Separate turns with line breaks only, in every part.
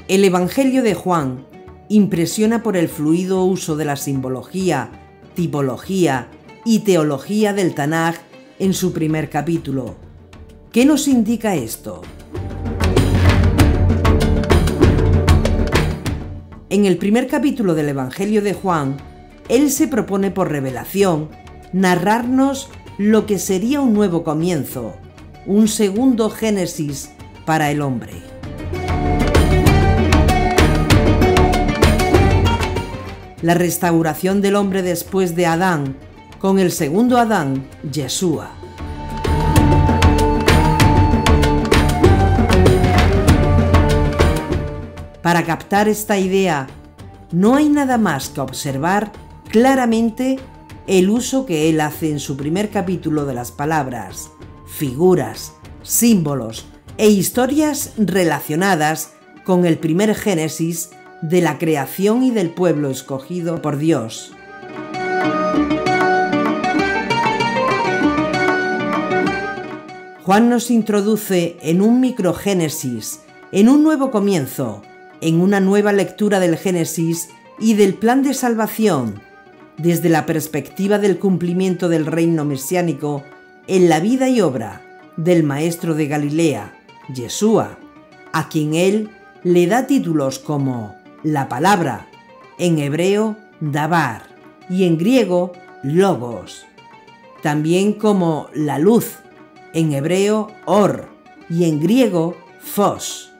El Evangelio de Juan impresiona por el fluido uso de la simbología, tipología y teología del Tanaj en su primer capítulo. ¿Qué nos indica esto? En el primer capítulo del Evangelio de Juan, él se propone por revelación narrarnos lo que sería un nuevo comienzo, un segundo Génesis para el hombre. La restauración del hombre después de Adán, con el segundo Adán, Yeshua. Para captar esta idea, no hay nada más que observar claramente el uso que él hace en su primer capítulo de las palabras, figuras, símbolos e historias relacionadas con el primer Génesis de la creación y del pueblo escogido por Dios. Juan nos introduce en un microgénesis, en un nuevo comienzo, en una nueva lectura del Génesis y del plan de salvación, desde la perspectiva del cumplimiento del reino mesiánico en la vida y obra del maestro de Galilea, Yeshua, a quien él le da títulos como la palabra, en hebreo davar y en griego logos, también como la luz, en hebreo or y en griego phos,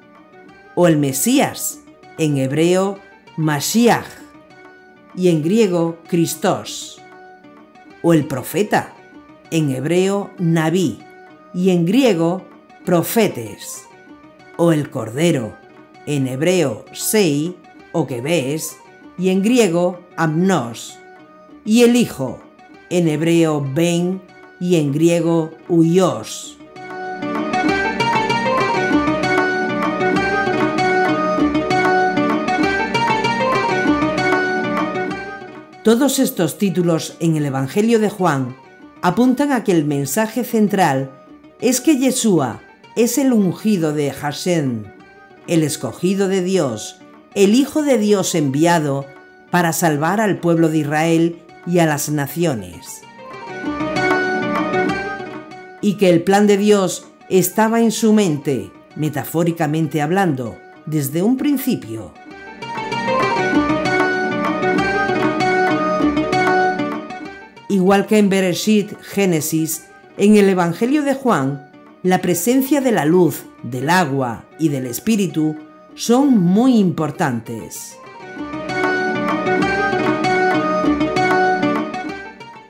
o el Mesías, en hebreo Mashiach y en griego Christos, o el profeta, en hebreo Naví y en griego profetes, o el cordero, en hebreo sei o que ves y en griego amnos, y el hijo, en hebreo ben y en griego huios. Todos estos títulos en el Evangelio de Juan apuntan a que el mensaje central es que Yeshua es el ungido de Hashem, el escogido de Dios, el Hijo de Dios enviado para salvar al pueblo de Israel y a las naciones. Y que el plan de Dios estaba en su mente, metafóricamente hablando, desde un principio. Igual que en Bereshit, Génesis, en el Evangelio de Juan, la presencia de la luz, del agua y del Espíritu son muy importantes.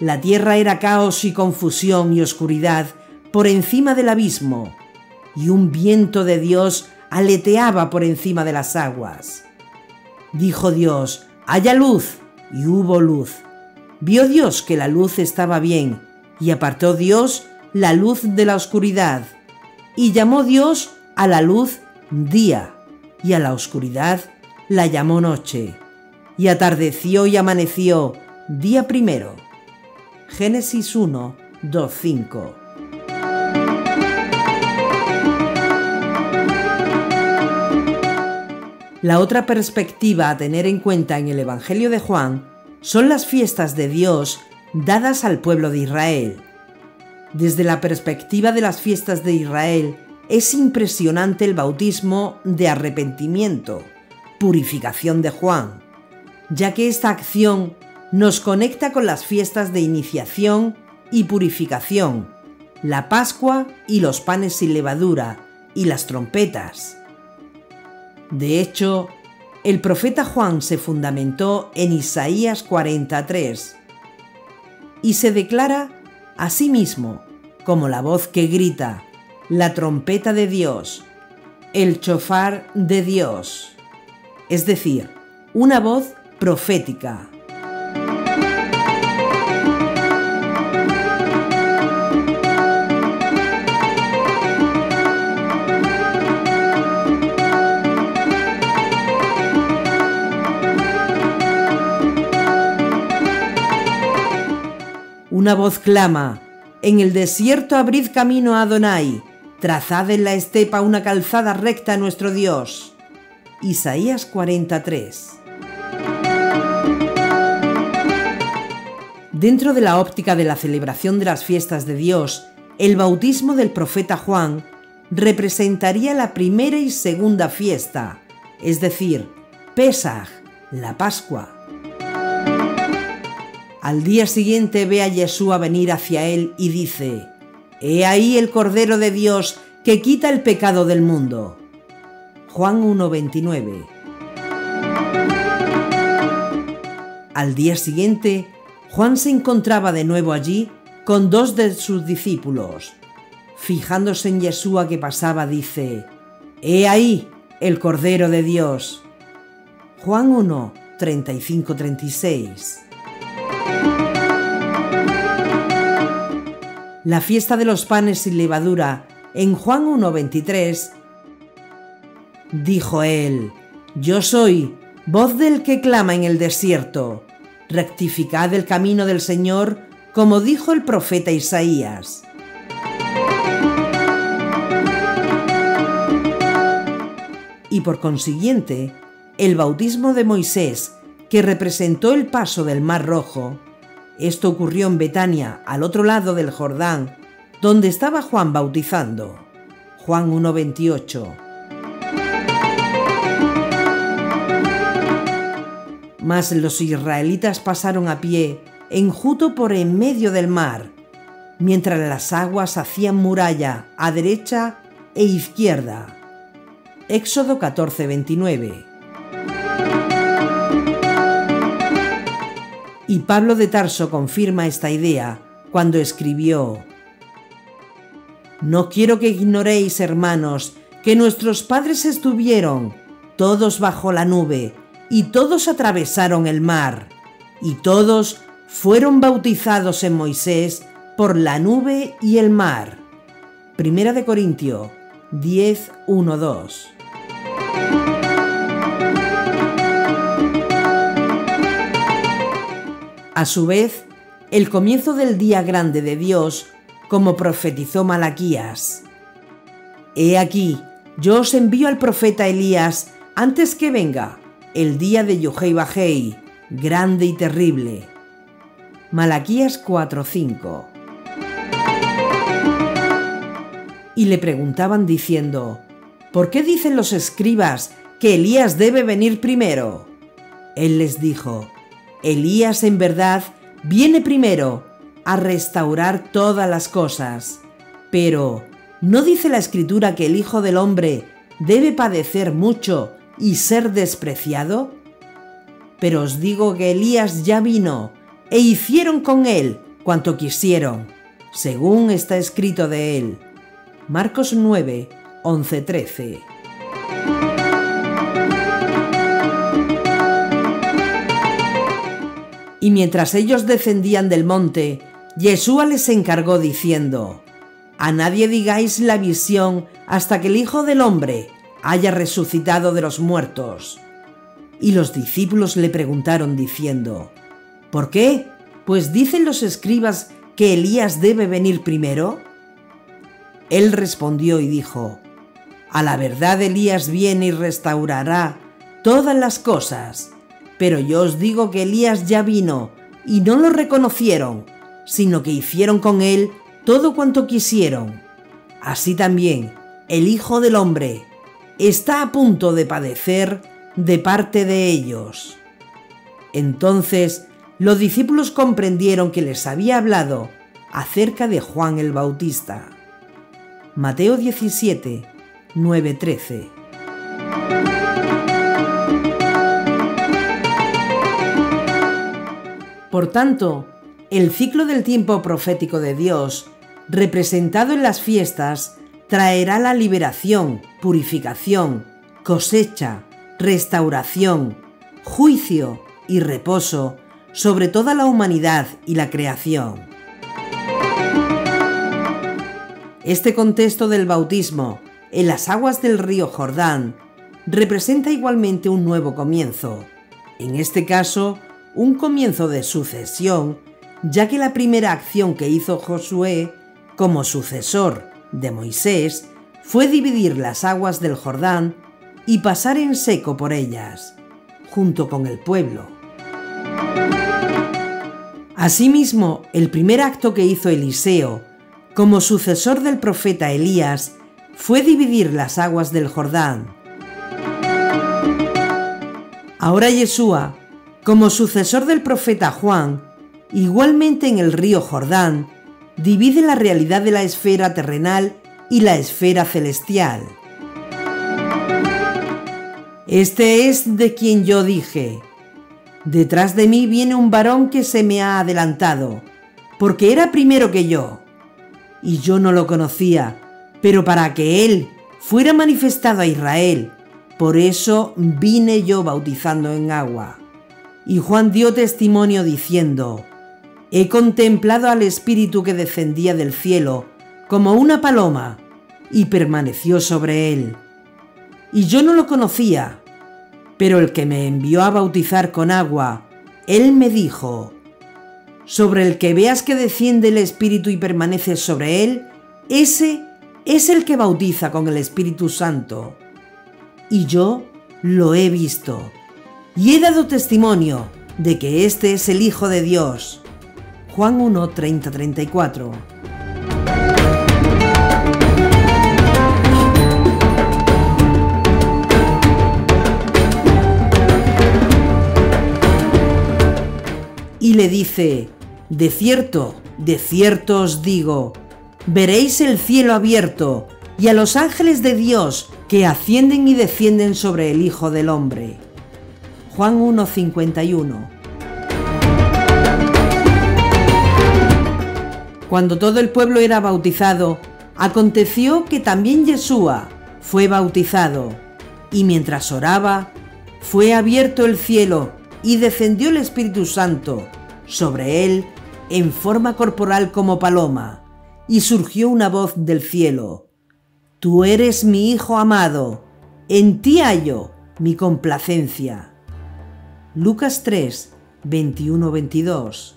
La tierra era caos y confusión y oscuridad por encima del abismo, y un viento de Dios aleteaba por encima de las aguas. Dijo Dios: haya luz, y hubo luz. Vio Dios que la luz estaba bien, y apartó Dios la luz de la oscuridad, y llamó Dios a la luz día, y a la oscuridad la llamó noche. Y atardeció y amaneció día primero. Génesis 1, 2, 5. La otra perspectiva a tener en cuenta en el Evangelio de Juan son las fiestas de Dios dadas al pueblo de Israel. Desde la perspectiva de las fiestas de Israel, es impresionante el bautismo de arrepentimiento, purificación de Juan, ya que esta acción nos conecta con las fiestas de iniciación y purificación, la Pascua y los panes sin levadura y las trompetas. De hecho, el profeta Juan se fundamentó en Isaías 43 y se declara a sí mismo como la voz que grita, la trompeta de Dios, el chofar de Dios, es decir, una voz profética. Una voz clama: en el desierto abrid camino a Adonai, trazad en la estepa una calzada recta a nuestro Dios. Isaías 43. Dentro de la óptica de la celebración de las fiestas de Dios, el bautismo del profeta Juan representaría la primera y segunda fiesta, es decir, Pesaj, la Pascua. Al día siguiente ve a Yeshua venir hacia él y dice: «He ahí el Cordero de Dios que quita el pecado del mundo». Juan 1:29. Al día siguiente, Juan se encontraba de nuevo allí con dos de sus discípulos. Fijándose en Yeshua que pasaba, dice: «He ahí el Cordero de Dios». Juan 1, 35-36. La fiesta de los panes sin levadura, en Juan 1:23, dijo él: «Yo soy voz del que clama en el desierto, rectificad el camino del Señor, como dijo el profeta Isaías». Y por consiguiente, el bautismo de Moisés, que representó el paso del Mar Rojo, esto ocurrió en Betania, al otro lado del Jordán, donde estaba Juan bautizando. Juan 1:28. Mas los israelitas pasaron a pie, enjuto por en medio del mar, mientras las aguas hacían muralla a derecha e izquierda. Éxodo 14:29. Y Pablo de Tarso confirma esta idea cuando escribió: «No quiero que ignoréis, hermanos, que nuestros padres estuvieron todos bajo la nube, y todos atravesaron el mar, y todos fueron bautizados en Moisés por la nube y el mar». Primera de Corintios 10:1-2. A su vez, el comienzo del día grande de Dios, como profetizó Malaquías: «He aquí, yo os envío al profeta Elías antes que venga el día de Yohei Bajei, grande y terrible». Malaquías 4:5. Y le preguntaban diciendo: «¿Por qué dicen los escribas que Elías debe venir primero?» Él les dijo: «Elías en verdad viene primero a restaurar todas las cosas. Pero, ¿no dice la Escritura que el Hijo del Hombre debe padecer mucho y ser despreciado? Pero os digo que Elías ya vino, e hicieron con él cuanto quisieron, según está escrito de él». Marcos 9, 11-13. Y mientras ellos descendían del monte, Yeshua les encargó diciendo: «A nadie digáis la visión hasta que el Hijo del Hombre haya resucitado de los muertos». Y los discípulos le preguntaron diciendo: «¿Por qué? Pues dicen los escribas que Elías debe venir primero». Él respondió y dijo: «A la verdad Elías viene y restaurará todas las cosas. Pero yo os digo que Elías ya vino, y no lo reconocieron, sino que hicieron con él todo cuanto quisieron. Así también el Hijo del Hombre está a punto de padecer de parte de ellos». Entonces los discípulos comprendieron que les había hablado acerca de Juan el Bautista. Mateo 17, 9-13. Por tanto, el ciclo del tiempo profético de Dios, representado en las fiestas, traerá la liberación, purificación, cosecha, restauración, juicio y reposo sobre toda la humanidad y la creación. Este contexto del bautismo en las aguas del río Jordán representa igualmente un nuevo comienzo, en este caso, un comienzo de sucesión, ya que la primera acción que hizo Josué como sucesor de Moisés fue dividir las aguas del Jordán y pasar en seco por ellas, junto con el pueblo. Asimismo, el primer acto que hizo Eliseo, como sucesor del profeta Elías, fue dividir las aguas del Jordán. Ahora Yeshua, como sucesor del profeta Juan, igualmente en el río Jordán, divide la realidad de la esfera terrenal y la esfera celestial. Este es de quien yo dije: detrás de mí viene un varón que se me ha adelantado, porque era primero que yo, y yo no lo conocía, pero para que él fuera manifestado a Israel, por eso vine yo bautizando en agua. Y Juan dio testimonio diciendo: he contemplado al Espíritu que descendía del cielo como una paloma y permaneció sobre él. Y yo no lo conocía, pero el que me envió a bautizar con agua, él me dijo: sobre el que veas que desciende el Espíritu y permanece sobre él, ese es el que bautiza con el Espíritu Santo. Y yo lo he visto, y he dado testimonio de que este es el Hijo de Dios. Juan 1, 30-34. Y le dice: de cierto os digo, veréis el cielo abierto y a los ángeles de Dios que ascienden y descienden sobre el Hijo del Hombre. Juan 1:51. Cuando todo el pueblo era bautizado, aconteció que también Yeshua fue bautizado, y mientras oraba, fue abierto el cielo y descendió el Espíritu Santo sobre él en forma corporal como paloma, y surgió una voz del cielo: tú eres mi Hijo amado, en ti hallo mi complacencia. Lucas 3, 21-22.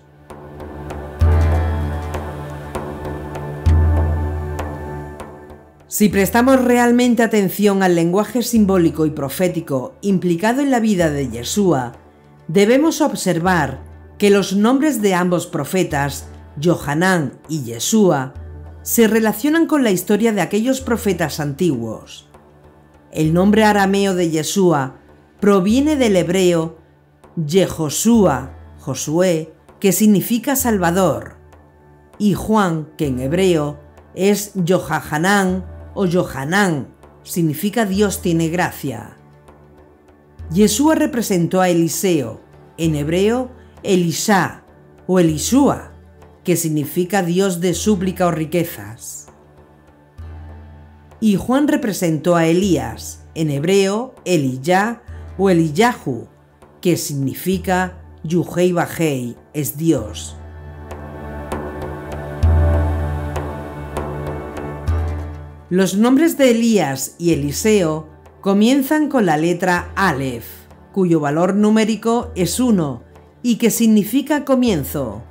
Si prestamos realmente atención al lenguaje simbólico y profético implicado en la vida de Yeshua, debemos observar que los nombres de ambos profetas, Johanán y Yeshua, se relacionan con la historia de aquellos profetas antiguos. El nombre arameo de Yeshua proviene del hebreo Yehoshua, Josué, que significa Salvador, y Juan, que en hebreo es Yohanan o Johanán, significa Dios tiene gracia. Yeshua representó a Eliseo, en hebreo Elisha o Elishua, que significa Dios de súplica o riquezas. Y Juan representó a Elías, en hebreo Elijah o Eliyahu, que significa Yuhei Bajei, es Dios. Los nombres de Elías y Eliseo comienzan con la letra Aleph, cuyo valor numérico es 1 y que significa comienzo.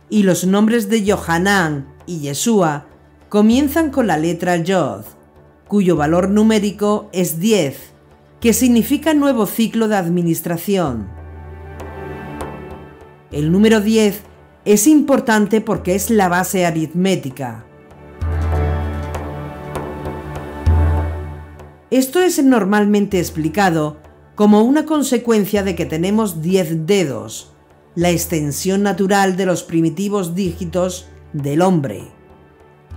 Y los nombres de Johanán y Yeshua comienzan con la letra Yod, cuyo valor numérico es 10, que significa nuevo ciclo de administración. El número 10 es importante porque es la base aritmética. Esto es normalmente explicado como una consecuencia de que tenemos 10 dedos, la extensión natural de los primitivos dígitos del hombre.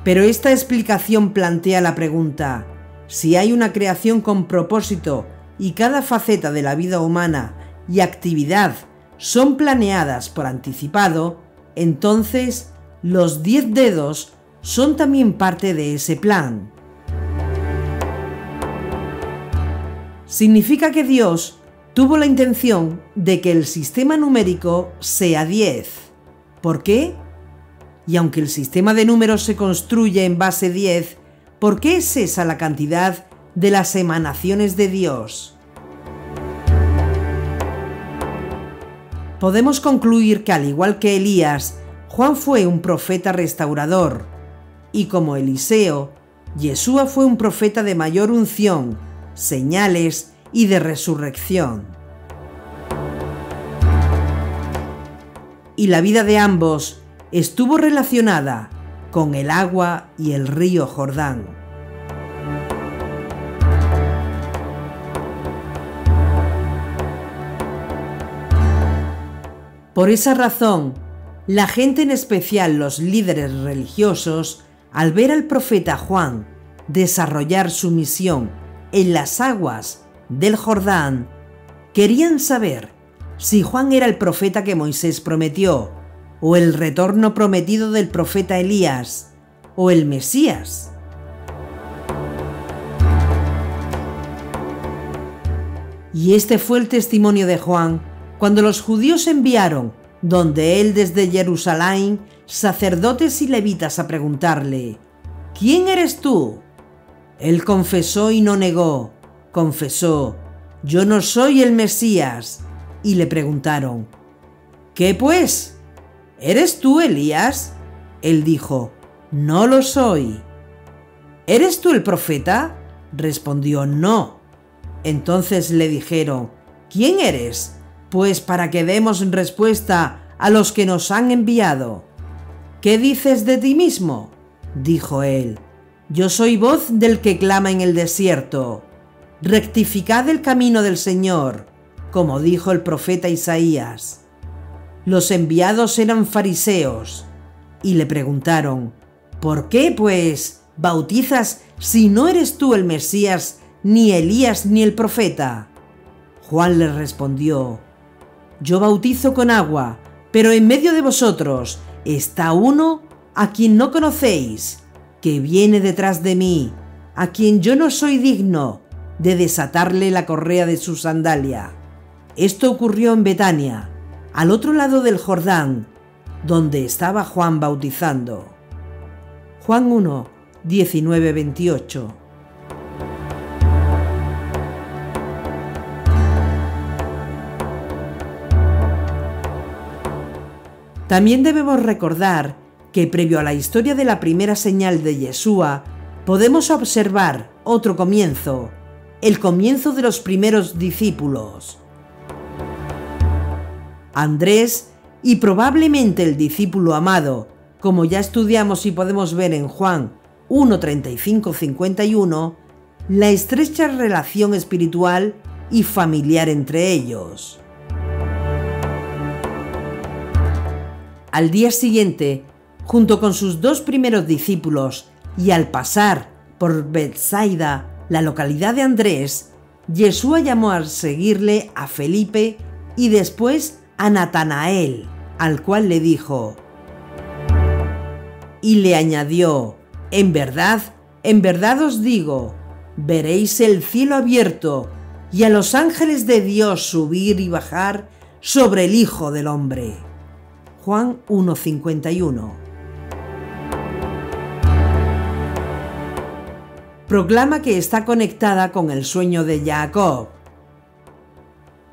Pero esta explicación plantea la pregunta: si hay una creación con propósito y cada faceta de la vida humana y actividad son planeadas por anticipado, entonces los 10 dedos son también parte de ese plan. Significa que Dios tuvo la intención de que el sistema numérico sea 10. ¿Por qué? Y aunque el sistema de números se construye en base 10, ¿por qué es esa la cantidad de las emanaciones de Dios? Podemos concluir que al igual que Elías, Juan fue un profeta restaurador, y como Eliseo, Yeshua fue un profeta de mayor unción, señales y de resurrección. Y la vida de ambos estuvo relacionada con el agua y el río Jordán. Por esa razón, la gente, en especial los líderes religiosos, al ver al profeta Juan desarrollar su misión en las aguas del Jordán, querían saber si Juan era el profeta que Moisés prometió, o el retorno prometido del profeta Elías, o el Mesías. Y este fue el testimonio de Juan cuando los judíos enviaron donde él desde Jerusalén sacerdotes y levitas a preguntarle: ¿quién eres tú? Él confesó y no negó, confesó: yo no soy el Mesías. Y le preguntaron: ¿qué pues? ¿Eres tú Elías? Él dijo: no lo soy. ¿Eres tú el profeta? Respondió: no. Entonces le dijeron: ¿quién eres? Pues para que demos respuesta a los que nos han enviado. ¿Qué dices de ti mismo? Dijo él: yo soy voz del que clama en el desierto. Rectificad el camino del Señor, como dijo el profeta Isaías. Los enviados eran fariseos, y le preguntaron: ¿por qué, pues, bautizas si no eres tú el Mesías, ni Elías, ni el profeta? Juan les respondió: yo bautizo con agua, pero en medio de vosotros está uno a quien no conocéis, que viene detrás de mí, a quien yo no soy digno de desatarle la correa de su sandalia. Esto ocurrió en Betania, al otro lado del Jordán, donde estaba Juan bautizando. Juan 1, 19-28. También debemos recordar que previo a la historia de la primera señal de Yeshua, podemos observar otro comienzo, el comienzo de los primeros discípulos. Andrés, y probablemente el discípulo amado, como ya estudiamos y podemos ver en Juan 1:35-51, la estrecha relación espiritual y familiar entre ellos. Al día siguiente, junto con sus dos primeros discípulos, y al pasar por Betsaida, la localidad de Andrés, Yeshua llamó a seguirle a Felipe y después a Natanael, al cual le dijo, y le añadió: en verdad os digo, veréis el cielo abierto y a los ángeles de Dios subir y bajar sobre el Hijo del Hombre. Juan 1:51. Proclama que está conectada con el sueño de Jacob.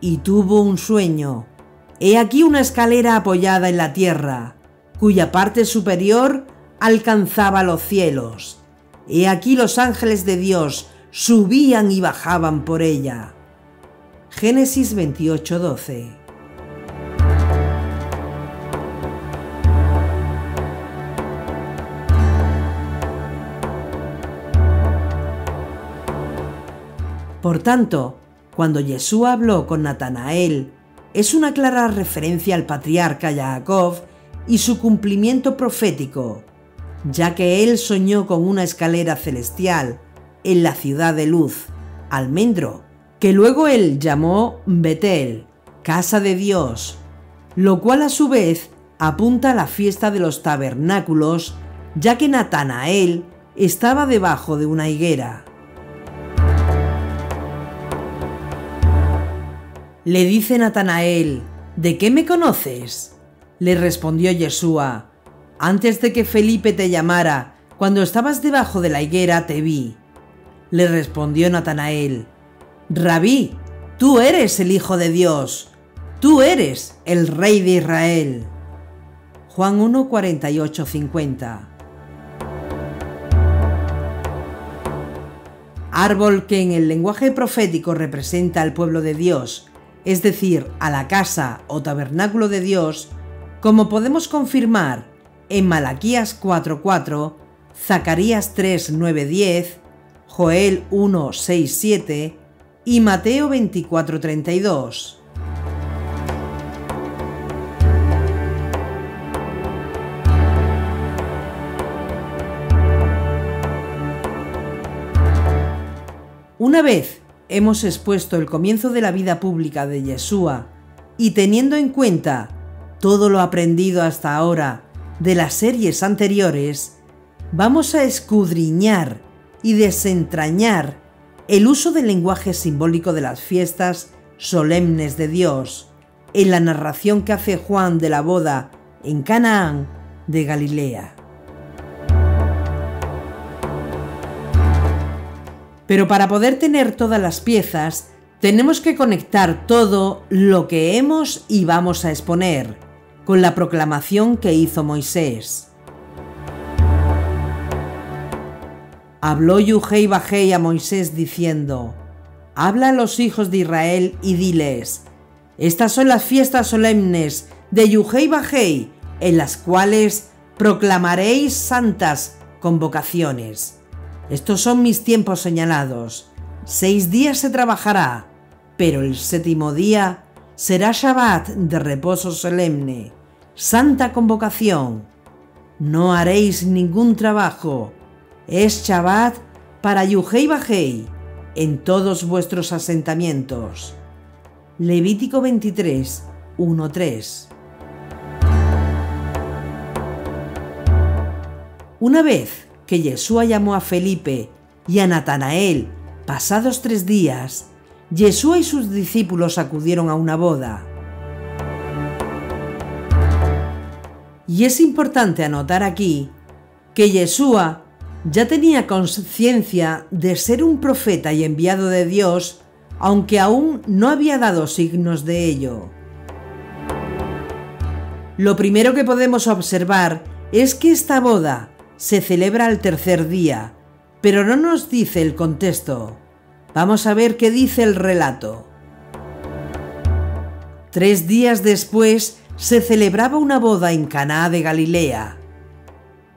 Y tuvo un sueño. He aquí una escalera apoyada en la tierra, cuya parte superior alcanzaba los cielos. He aquí los ángeles de Dios subían y bajaban por ella. Génesis 28:12. Por tanto, cuando Yeshua habló con Natanael, es una clara referencia al patriarca Jacob y su cumplimiento profético, ya que él soñó con una escalera celestial en la ciudad de luz, almendro, que luego él llamó Betel, casa de Dios, lo cual a su vez apunta a la fiesta de los tabernáculos, ya que Natanael estaba debajo de una higuera. Le dice Natanael: ¿de qué me conoces? Le respondió Yeshua: antes de que Felipe te llamara, cuando estabas debajo de la higuera, te vi. Le respondió Natanael: Rabí, tú eres el Hijo de Dios, tú eres el Rey de Israel. Juan 1, 48-50. árbol que en el lenguaje profético representa al pueblo de Dios, es decir, a la casa o tabernáculo de Dios, como podemos confirmar en Malaquías 4:4, Zacarías 3:9-10, Joel 1:6-7 y Mateo 24:32. Una vez hemos expuesto el comienzo de la vida pública de Yeshua y teniendo en cuenta todo lo aprendido hasta ahora de las series anteriores, vamos a escudriñar y desentrañar el uso del lenguaje simbólico de las fiestas solemnes de Dios en la narración que hace Juan de la boda en Canaán de Galilea. Pero para poder tener todas las piezas, tenemos que conectar todo lo que hemos y vamos a exponer con la proclamación que hizo Moisés. Habló Yuhei Bajei a Moisés diciendo: habla a los hijos de Israel y diles: estas son las fiestas solemnes de Yuhei Bajei, en las cuales proclamaréis santas convocaciones. Estos son mis tiempos señalados. 6 días se trabajará, pero el 7º día será Shabbat de reposo solemne, santa convocación. No haréis ningún trabajo. Es Shabbat para Yuhei Bajei en todos vuestros asentamientos. Levítico 23, 1-3. Una vez que Yeshua llamó a Felipe y a Natanael, pasados 3 días, Yeshua y sus discípulos acudieron a una boda. Y es importante anotar aquí que Yeshua ya tenía conciencia de ser un profeta y enviado de Dios, aunque aún no había dado signos de ello. Lo primero que podemos observar es que esta boda se celebra al 3er día, pero no nos dice el contexto. Vamos a ver qué dice el relato. 3 días después se celebraba una boda en Caná de Galilea,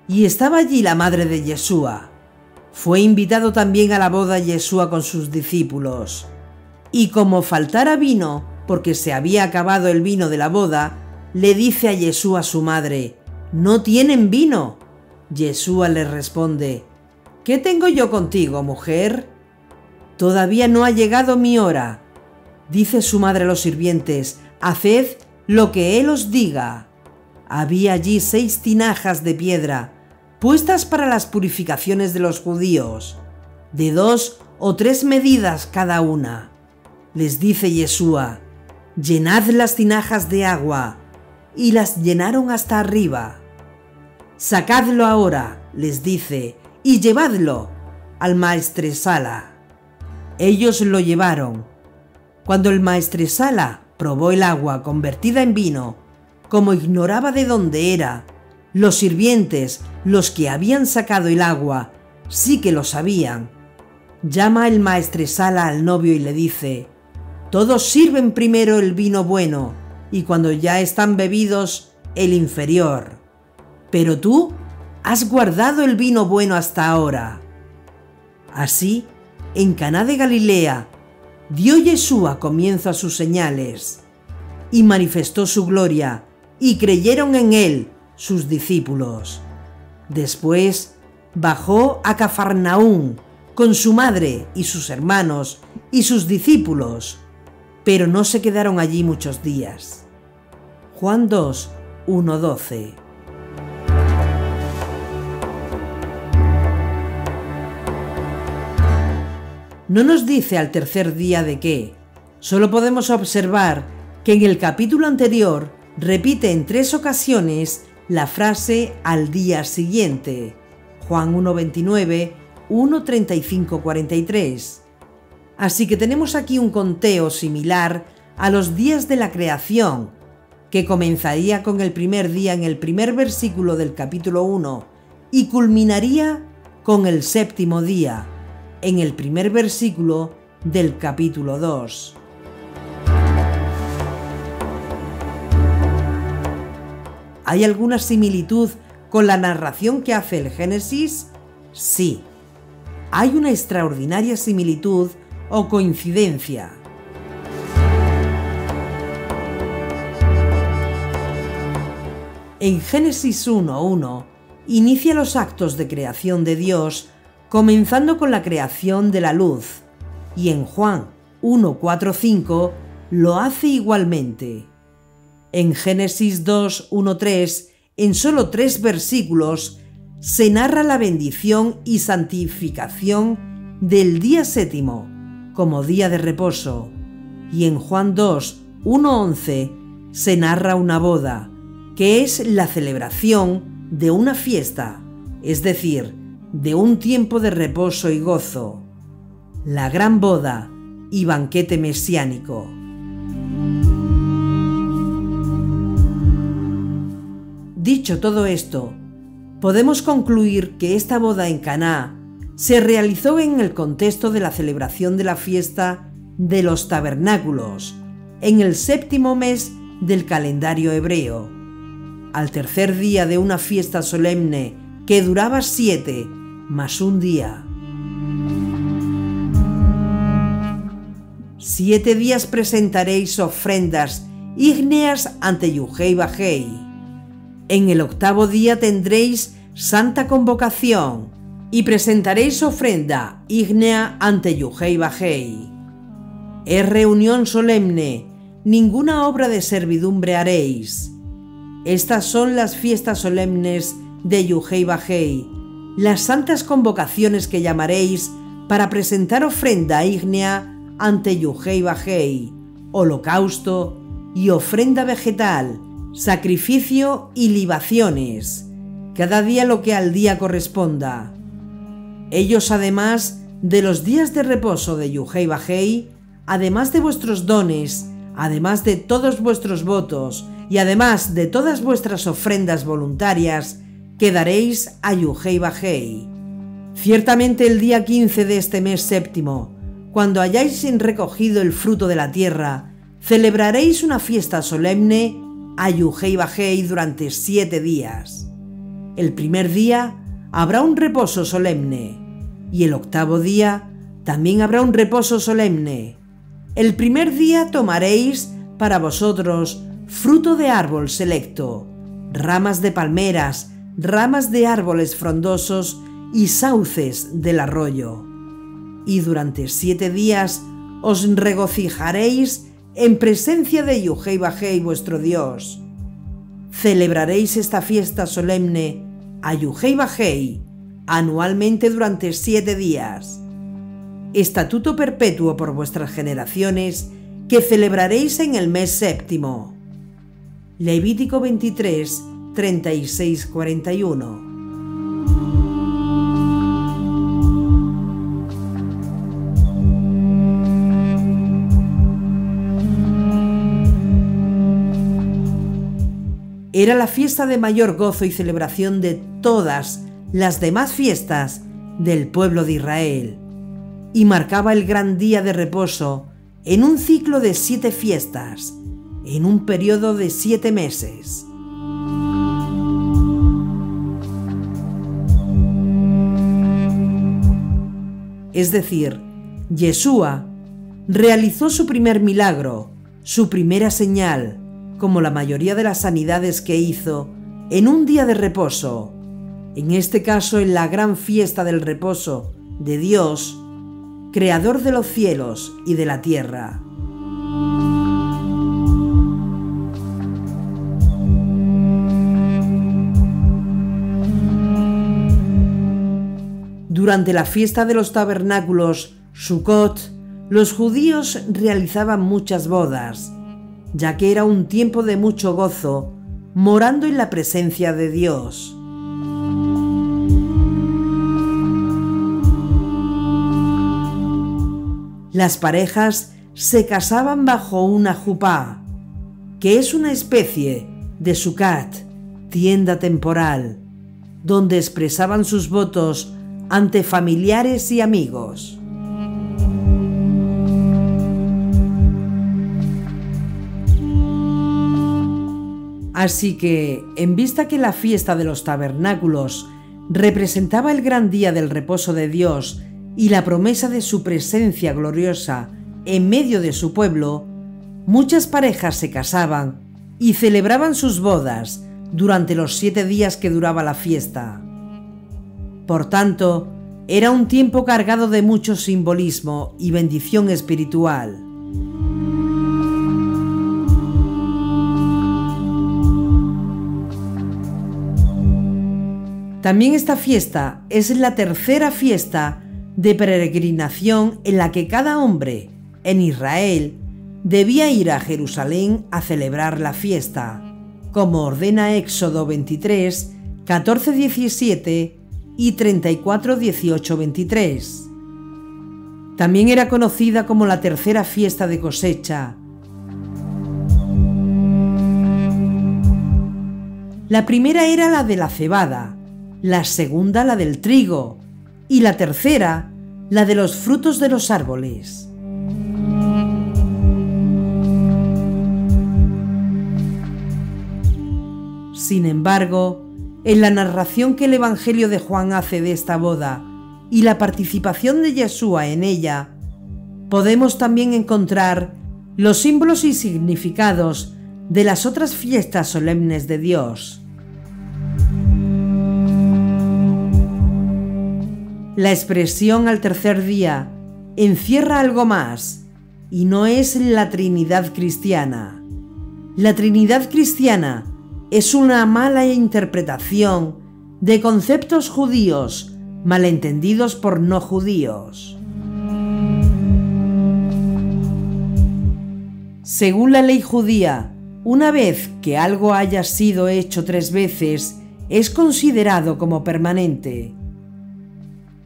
y estaba allí la madre de Yeshua. Fue invitado también a la boda Yeshua con sus discípulos, y como faltara vino, porque se había acabado el vino de la boda, le dice a Yeshua su madre: ¿no tienen vino? Yeshua le responde: ¿qué tengo yo contigo, mujer? Todavía no ha llegado mi hora. Dice su madre a los sirvientes: haced lo que él os diga. Había allí 6 tinajas de piedra, puestas para las purificaciones de los judíos, de 2 o 3 medidas cada una. Les dice Yeshua: llenad las tinajas de agua, y las llenaron hasta arriba. Sacadlo ahora, les dice, y llevadlo al maestresala. Ellos lo llevaron. Cuando el maestresala probó el agua convertida en vino, como ignoraba de dónde era, los sirvientes, los que habían sacado el agua, sí que lo sabían. Llama el maestresala al novio y le dice: todos sirven primero el vino bueno, y cuando ya están bebidos, el inferior. Pero tú has guardado el vino bueno hasta ahora. Así, en Caná de Galilea, dio Yeshua comienzo a sus señales, y manifestó su gloria, y creyeron en él sus discípulos. Después bajó a Cafarnaúm con su madre y sus hermanos y sus discípulos, pero no se quedaron allí muchos días. Juan 2, 1-12. No nos dice al 3er día de qué. Solo podemos observar que en el capítulo anterior repite en 3 ocasiones la frase al día siguiente. Juan 1:29, 1:35-43. Así que tenemos aquí un conteo similar a los días de la creación, que comenzaría con el primer día en el primer versículo del capítulo 1 y culminaría con el 7º día, en el primer versículo del capítulo 2. ¿Hay alguna similitud con la narración que hace el Génesis? Sí. Hay una extraordinaria similitud o coincidencia. En Génesis 1:1 inicia los actos de creación de Dios, comenzando con la creación de la luz, y en Juan 1:4-5 lo hace igualmente. En Génesis 2:1-3, en solo 3 versículos, se narra la bendición y santificación del día séptimo como día de reposo, y en Juan 2:1-11 se narra una boda, que es la celebración de una fiesta, es decir, de un tiempo de reposo y gozo, la gran boda y banquete mesiánico. Dicho todo esto, podemos concluir que esta boda en Caná se realizó en el contexto de la celebración de la fiesta de los tabernáculos, en el 7º mes del calendario hebreo, al tercer día de una fiesta solemne que duraba 7 más un día. 7 días presentaréis ofrendas ígneas ante Yahvé Bajei. En el 8º día tendréis santa convocación y presentaréis ofrenda ígnea ante Yahvé Bajei. Es reunión solemne, ninguna obra de servidumbre haréis. Estas son las fiestas solemnes de Yahvé Bajei, las santas convocaciones que llamaréis para presentar ofrenda ígnea ante Yahvé Bajei, holocausto y ofrenda vegetal, sacrificio y libaciones, cada día lo que al día corresponda. Ellos, además de los días de reposo de Yahvé Bajei, además de vuestros dones, además de todos vuestros votos y además de todas vuestras ofrendas voluntarias, que daréis a Yahvé Bajei. Ciertamente el día 15 de este mes séptimo, cuando hayáis recogido el fruto de la tierra, celebraréis una fiesta solemne a Yahvé Bajei durante 7 días. El primer día habrá un reposo solemne, y el 8º día también habrá un reposo solemne. El primer día tomaréis para vosotros fruto de árbol selecto, ramas de palmeras, ramas de árboles frondosos y sauces del arroyo. Y durante 7 días os regocijaréis en presencia de Yahvé Bajei vuestro Dios. Celebraréis esta fiesta solemne a Yahvé Bajei anualmente durante 7 días. Estatuto perpetuo por vuestras generaciones que celebraréis en el mes séptimo. Levítico 23, 36-41. Era la fiesta de mayor gozo y celebración de todas las demás fiestas del pueblo de Israel, y marcaba el gran día de reposo en un ciclo de 7 fiestas, en un periodo de 7 meses. Es decir, Yeshua realizó su primer milagro, su primera señal, como la mayoría de las sanidades que hizo, en un día de reposo, en este caso en la gran fiesta del reposo de Dios, creador de los cielos y de la tierra. Durante la fiesta de los tabernáculos, Sukkot, los judíos realizaban muchas bodas, ya que era un tiempo de mucho gozo, morando en la presencia de Dios. Las parejas se casaban bajo una jupá, que es una especie de sucat, tienda temporal, donde expresaban sus votos ante familiares y amigos. Así que, en vista que la fiesta de los tabernáculos representaba el gran día del reposo de Dios y la promesa de su presencia gloriosa en medio de su pueblo, muchas parejas se casaban y celebraban sus bodas durante los 7 días que duraba la fiesta. Por tanto, era un tiempo cargado de mucho simbolismo y bendición espiritual. También esta fiesta es la tercera fiesta de peregrinación en la que cada hombre en Israel debía ir a Jerusalén a celebrar la fiesta, como ordena Éxodo 23, 14-17 y 34, 18-23. También era conocida como la tercera fiesta de cosecha. La primera era la de la cebada, la segunda la del trigo y la tercera la de los frutos de los árboles. Sin embargo, en la narración que el Evangelio de Juan hace de esta boda y la participación de Yeshua en ella, podemos también encontrar los símbolos y significados de las otras fiestas solemnes de Dios. La expresión al tercer día encierra algo más, y no es la Trinidad cristiana. La Trinidad cristiana es una mala interpretación de conceptos judíos malentendidos por no judíos. Según la ley judía, una vez que algo haya sido hecho 3 veces, es considerado como permanente.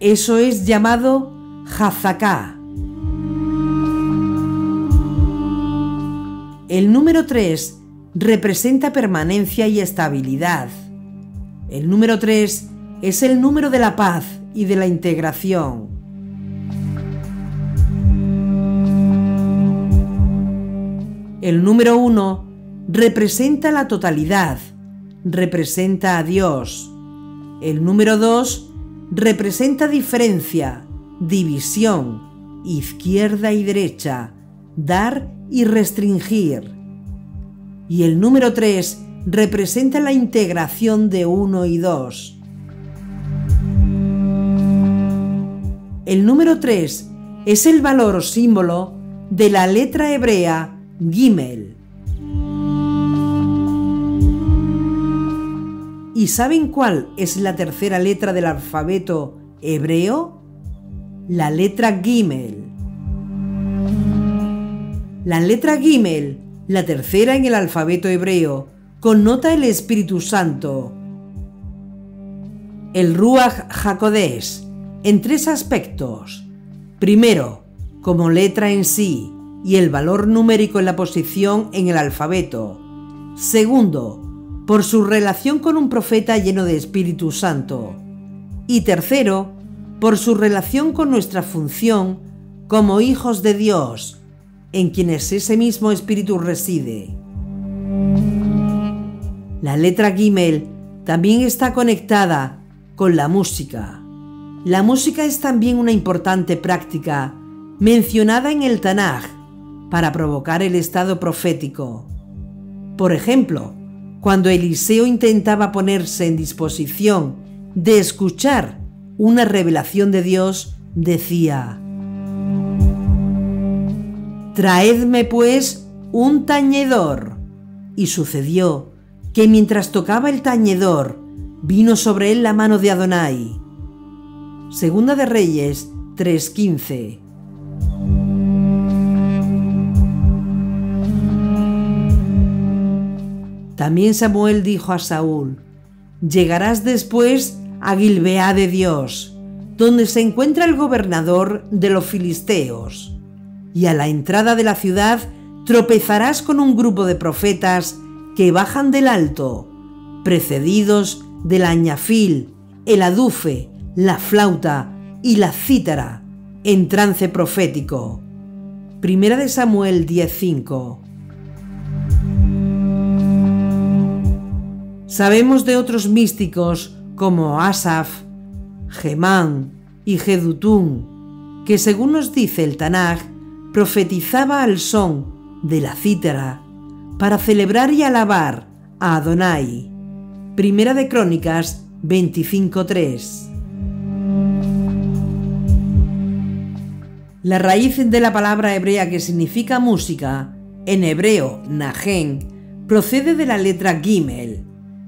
Eso es llamado Hazaká. El número 3 representa permanencia y estabilidad. El número 3 es el número de la paz y de la integración. El número 1 representa la totalidad, representa a Dios. El número 2 representa diferencia, división, izquierda y derecha, dar y restringir. Y el número 3 representa la integración de 1 y 2. El número 3 es el valor o símbolo de la letra hebrea Gimel. ¿Y saben cuál es la tercera letra del alfabeto hebreo? La letra Gimel. La letra Gimel, la tercera en el alfabeto hebreo, connota el Espíritu Santo, el Ruach HaKodesh, en 3 aspectos. Primero, como letra en sí y el valor numérico en la posición en el alfabeto. Segundo, por su relación con un profeta lleno de Espíritu Santo. Y tercero, por su relación con nuestra función como hijos de Dios, en quienes ese mismo Espíritu reside. La letra Gimel también está conectada con la música. La música es también una importante práctica mencionada en el Tanaj para provocar el estado profético. Por ejemplo, cuando Eliseo intentaba ponerse en disposición de escuchar una revelación de Dios, decía: «Traedme pues un tañedor». Y sucedió que mientras tocaba el tañedor, vino sobre él la mano de Adonai. Segunda de Reyes 3:15. También Samuel dijo a Saúl: «Llegarás después a Gilbeá de Dios, donde se encuentra el gobernador de los filisteos, y a la entrada de la ciudad tropezarás con un grupo de profetas que bajan del alto, precedidos del añafil, el adufe, la flauta y la cítara en trance profético. Primera de Samuel 10:5. Sabemos de otros místicos como Asaf, Gemán y Jedutún, que según nos dice el Tanaj, profetizaba al son de la cítara para celebrar y alabar a Adonai. Primera de Crónicas 25:3. La raíz de la palabra hebrea que significa música, en hebreo nagen, procede de la letra Gimel,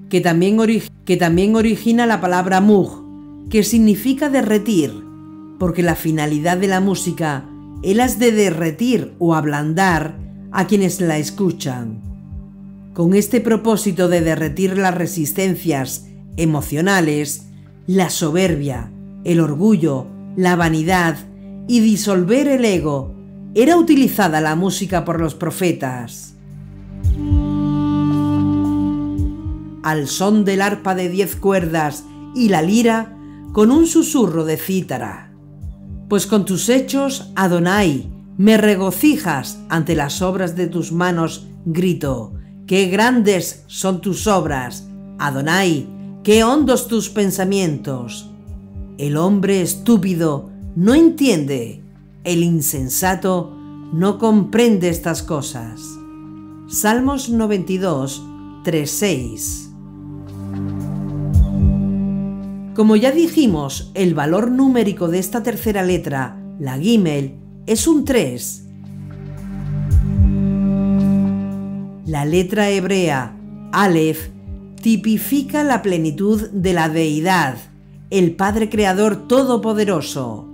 que también origina la palabra mug, que significa derretir, porque la finalidad de la música es la de derretir o ablandar a quienes la escuchan. Con este propósito de derretir las resistencias emocionales, la soberbia, el orgullo, la vanidad y disolver el ego, era utilizada la música por los profetas. Al son del arpa de 10 cuerdas y la lira, con un susurro de cítara. Pues con tus hechos, Adonai, me regocijas ante las obras de tus manos, grito, qué grandes son tus obras, Adonai, qué hondos tus pensamientos. El hombre estúpido no entiende, el insensato no comprende estas cosas. Salmos 92, 3-6. Como ya dijimos, el valor numérico de esta tercera letra, la Gimel, es un 3. La letra hebrea, Aleph, tipifica la plenitud de la deidad, el Padre Creador Todopoderoso.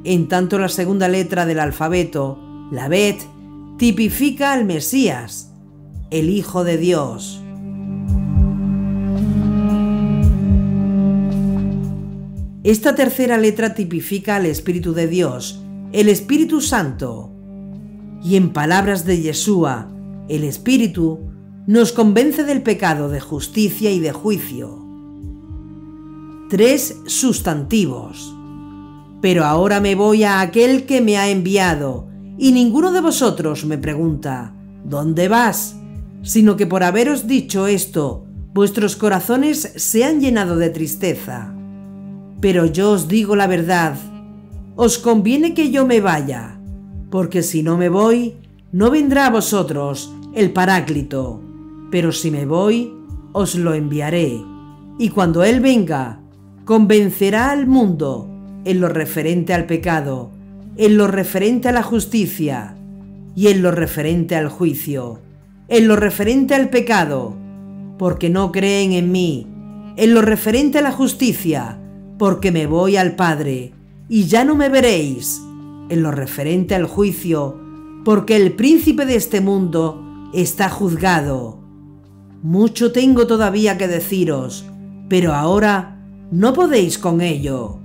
En tanto la segunda letra del alfabeto, la Bet, tipifica al Mesías, el Hijo de Dios. Esta tercera letra tipifica al Espíritu de Dios, el Espíritu Santo. Y en palabras de Yeshua, el Espíritu nos convence del pecado, de justicia y de juicio. 3 sustantivos. Pero ahora me voy a aquel que me ha enviado, y ninguno de vosotros me pregunta, ¿dónde vas? Sino que por haberos dicho esto, vuestros corazones se han llenado de tristeza. Pero yo os digo la verdad, os conviene que yo me vaya, porque si no me voy, no vendrá a vosotros el Paráclito, pero si me voy, os lo enviaré, y cuando Él venga, convencerá al mundo en lo referente al pecado, en lo referente a la justicia y en lo referente al juicio, en lo referente al pecado, porque no creen en mí, en lo referente a la justicia, porque me voy al Padre y ya no me veréis, en lo referente al juicio, porque el príncipe de este mundo está juzgado. Mucho tengo todavía que deciros, pero ahora no podéis con ello.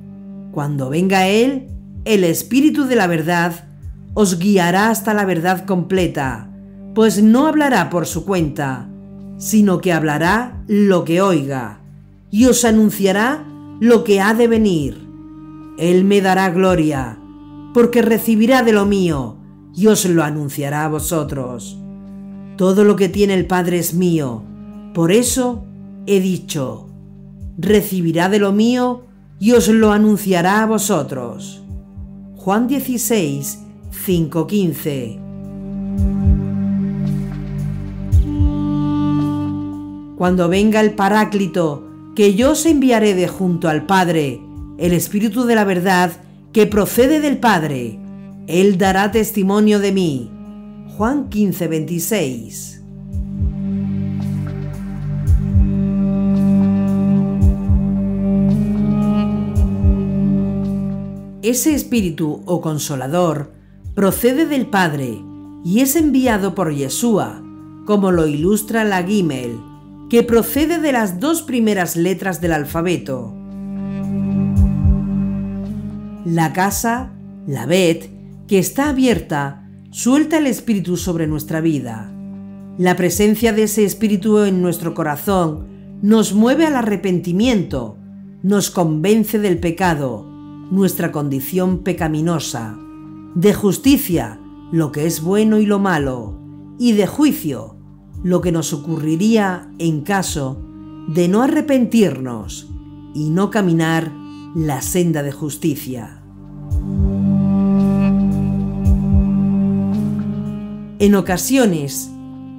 Cuando venga Él, el Espíritu de la verdad, os guiará hasta la verdad completa, pues no hablará por su cuenta, sino que hablará lo que oiga, y os anunciará lo que ha de venir. Él me dará gloria, porque recibirá de lo mío, y os lo anunciará a vosotros. Todo lo que tiene el Padre es mío, por eso he dicho, recibirá de lo mío, y os lo anunciará a vosotros. Juan 16, 5-15. Cuando venga el Paráclito, que yo os enviaré de junto al Padre, el Espíritu de la verdad, que procede del Padre, Él dará testimonio de mí. Juan 15, 26. Ese Espíritu o Consolador procede del Padre y es enviado por Yeshua, como lo ilustra la Gimel, que procede de las 2 primeras letras del alfabeto. La casa, la Bet, que está abierta, suelta el Espíritu sobre nuestra vida. La presencia de ese Espíritu en nuestro corazón nos mueve al arrepentimiento, nos convence del pecado, nuestra condición pecaminosa, de justicia, lo que es bueno y lo malo, y de juicio, lo que nos ocurriría en caso de no arrepentirnos y no caminar la senda de justicia. En ocasiones,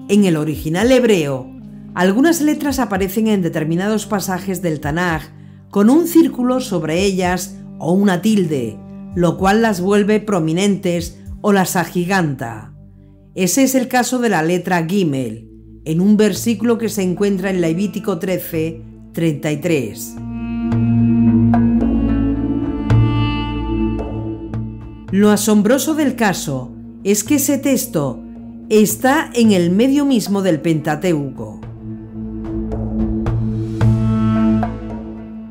en el original hebreo, algunas letras aparecen en determinados pasajes del Tanaj con un círculo sobre ellas o una tilde, lo cual las vuelve prominentes o las agiganta. Ese es el caso de la letra Gimel, en un versículo que se encuentra en Levítico 13, 33. Lo asombroso del caso es que ese texto está en el medio mismo del Pentateuco.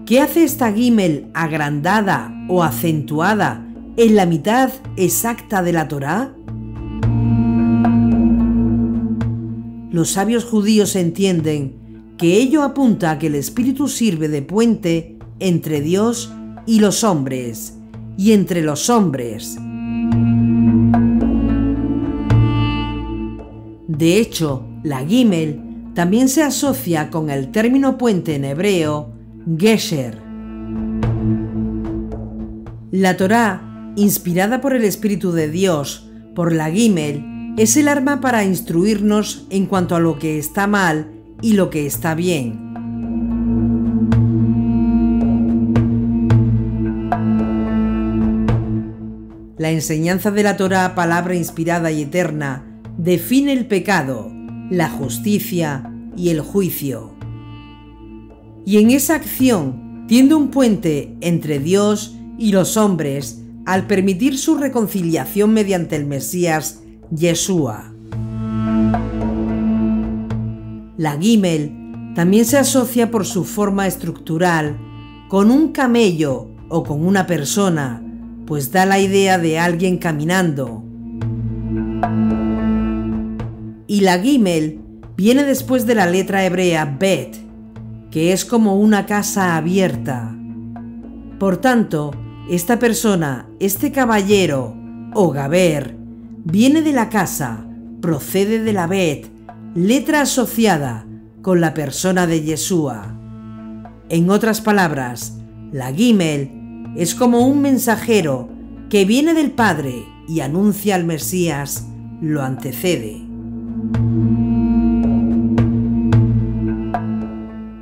¿Qué hace esta Gimel agrandada o acentuada en la mitad exacta de la Torá? Los sabios judíos entienden que ello apunta a que el Espíritu sirve de puente entre Dios y los hombres, y entre los hombres. De hecho, la Gimel también se asocia con el término puente en hebreo, Gesher. La Torá, inspirada por el Espíritu de Dios, por la Gimel, es el arma para instruirnos en cuanto a lo que está mal y lo que está bien. La enseñanza de la Torá, palabra inspirada y eterna, define el pecado, la justicia y el juicio. Y en esa acción tiende un puente entre Dios y los hombres al permitir su reconciliación mediante el Mesías, Yeshua. La Gimel también se asocia por su forma estructural con un camello o con una persona, pues da la idea de alguien caminando. Y la Gimel viene después de la letra hebrea Bet, que es como una casa abierta. Por tanto, esta persona, este caballero o Gaber, viene de la casa, procede de la Bet, letra asociada con la persona de Yeshua. En otras palabras, la Gimel es como un mensajero que viene del Padre y anuncia al Mesías, lo antecede.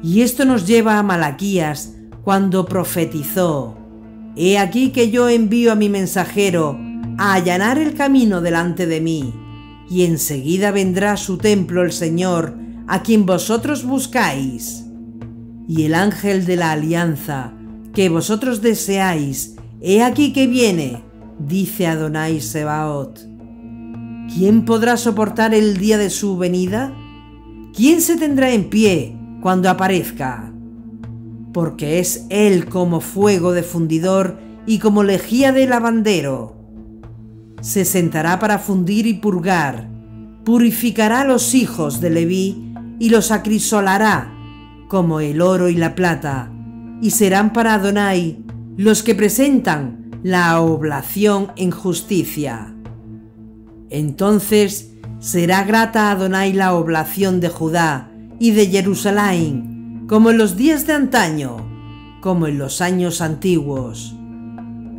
Y esto nos lleva a Malaquías cuando profetizó: «He aquí que yo envío a mi mensajero a allanar el camino delante de mí, y enseguida vendrá a su templo el Señor, a quien vosotros buscáis. Y el ángel de la alianza, que vosotros deseáis, he aquí que viene, dice Adonai Sebaot. ¿Quién podrá soportar el día de su venida? ¿Quién se tendrá en pie cuando aparezca? Porque es él como fuego de fundidor y como lejía de lavandero. Se sentará para fundir y purgar, purificará a los hijos de Leví y los acrisolará como el oro y la plata, y serán para Adonai los que presentan la oblación en justicia. Entonces será grata a Adonai la oblación de Judá y de Jerusalén, como en los días de antaño, como en los años antiguos.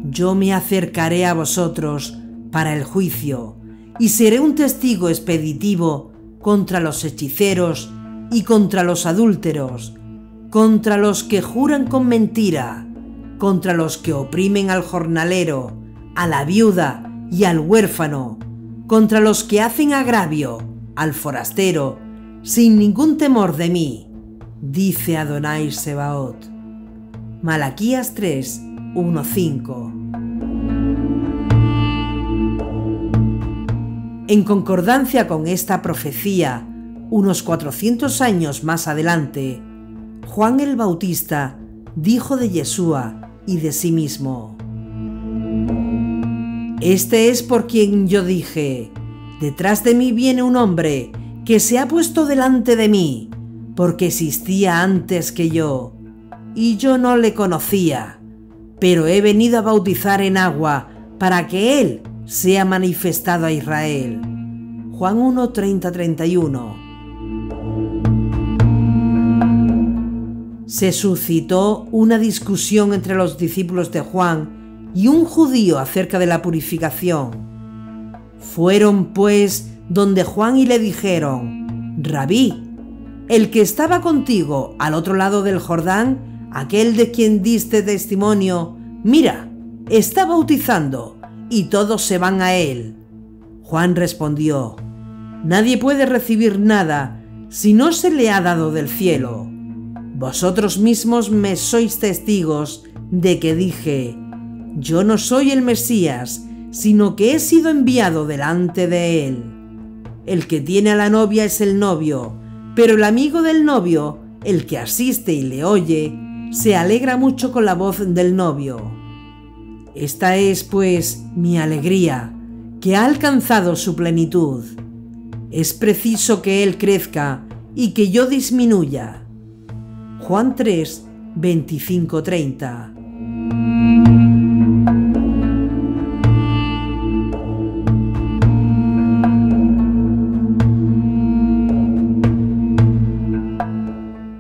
Yo me acercaré a vosotros para el juicio, y seré un testigo expeditivo contra los hechiceros y contra los adúlteros, contra los que juran con mentira, contra los que oprimen al jornalero, a la viuda y al huérfano, contra los que hacen agravio al forastero, sin ningún temor de mí, dice Adonai Sebaot. Malaquías 3, 1-5. En concordancia con esta profecía, unos 400 años más adelante, Juan el Bautista dijo de Yeshua y de sí mismo: Este es por quien yo dije: detrás de mí viene un hombre que se ha puesto delante de mí, porque existía antes que yo, y yo no le conocía, pero he venido a bautizar en agua para que Él sea manifestado a Israel. Juan 1, 30-31. Se suscitó una discusión entre los discípulos de Juan y un judío acerca de la purificación. Fueron pues donde Juan y le dijeron: Rabí, el que estaba contigo al otro lado del Jordán, aquel de quien diste testimonio, mira, está bautizando y todos se van a él. Juan respondió: Nadie puede recibir nada si no se le ha dado del cielo. Vosotros mismos me sois testigos de que dije: Yo no soy el Mesías, sino que he sido enviado delante de él. El que tiene a la novia es el novio, pero el amigo del novio, el que asiste y le oye, se alegra mucho con la voz del novio. Esta es, pues, mi alegría, que ha alcanzado su plenitud. Es preciso que él crezca y que yo disminuya. Juan 3, 25-30.